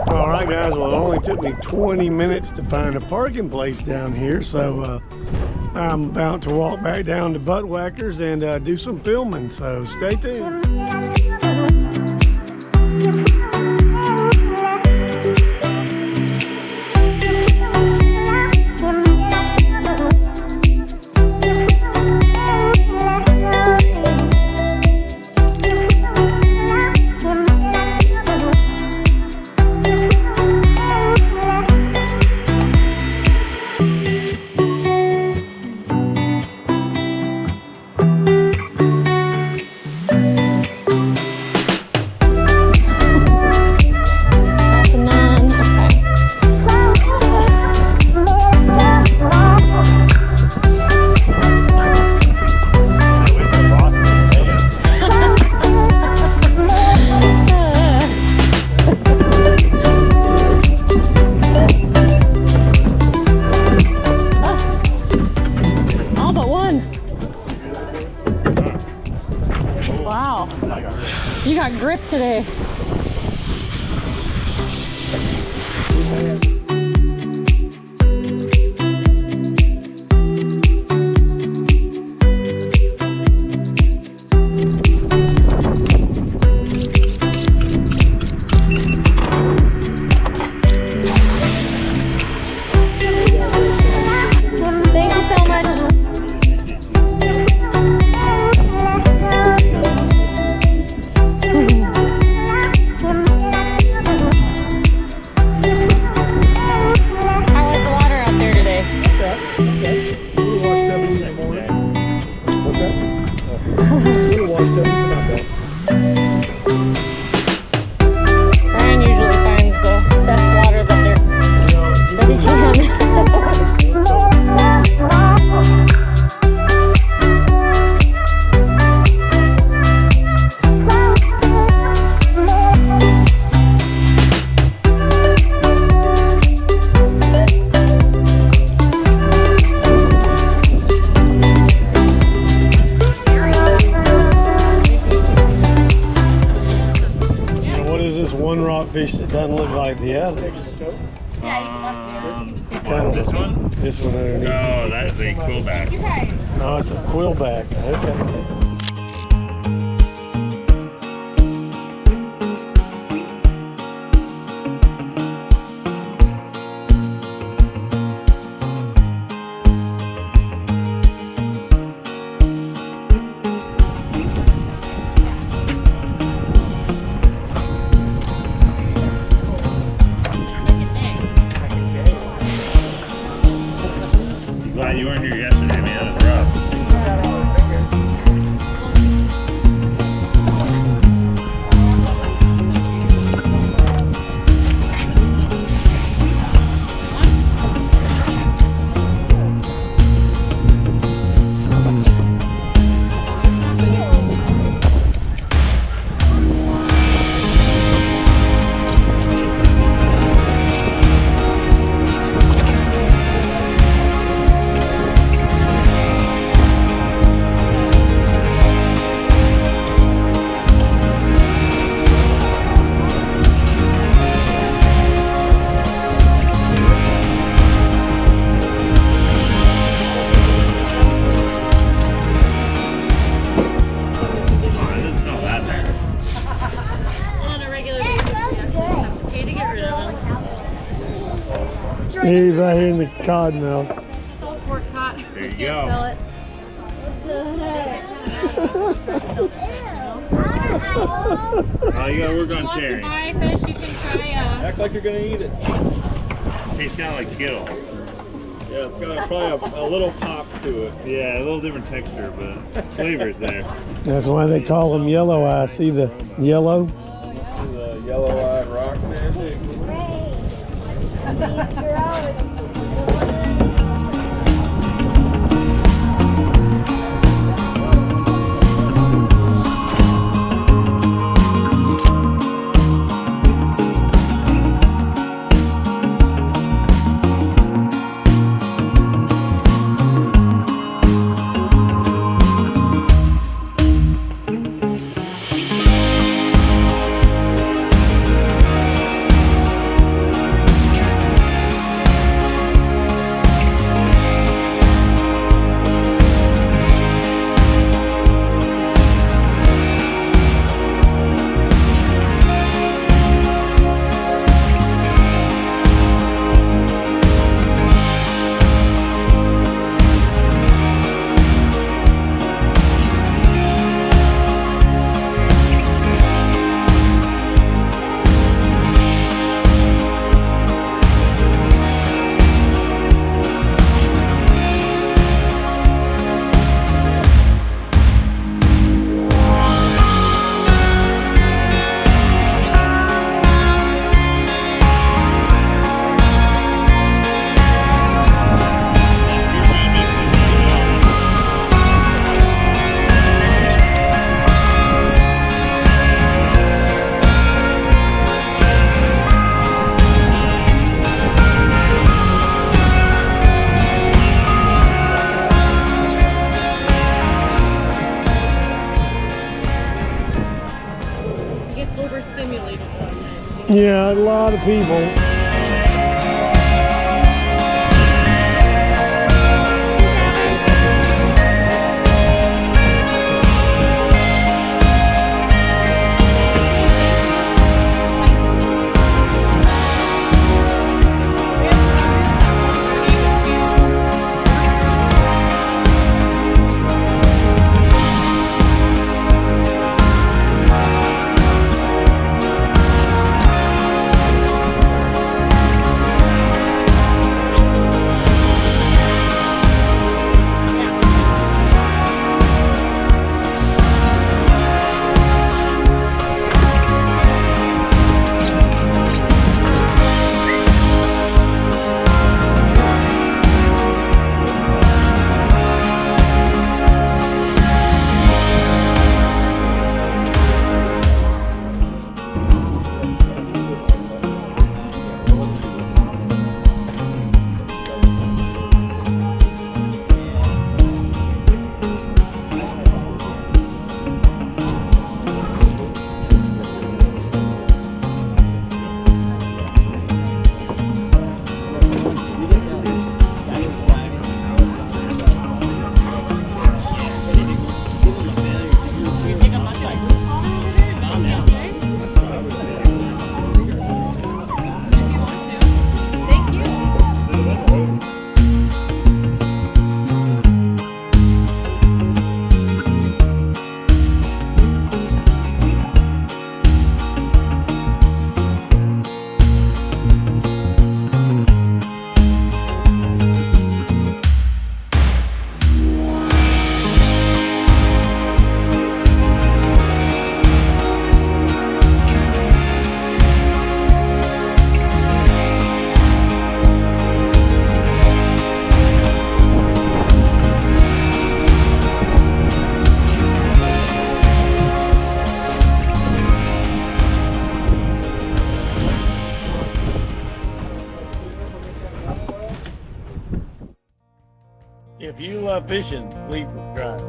All right, guys. Well, it only took me 20 minutes to find a parking place down here, so I'm about to walk back down to Buttwhackers and do some filming. So stay tuned. Wow, you got grip today. Rockfish that doesn't look like the others. This one? This one underneath. No, that is a quillback. No, it's a quillback. Okay. Glad you weren't here yesterday, man. It was rough. He's right here in the cod mouth. There you go. Oh, you gotta work on sharing. Buy fish, you can try Act like you're gonna eat it. Tastes kind of like gill. Yeah, it's got probably a little pop to it. Yeah, a little different texture, but flavor's there. That's why they call them yellow eye. See the yellow? The yellow-eyed rockfish. Yeah, a lot of people. If you love fishing, please subscribe.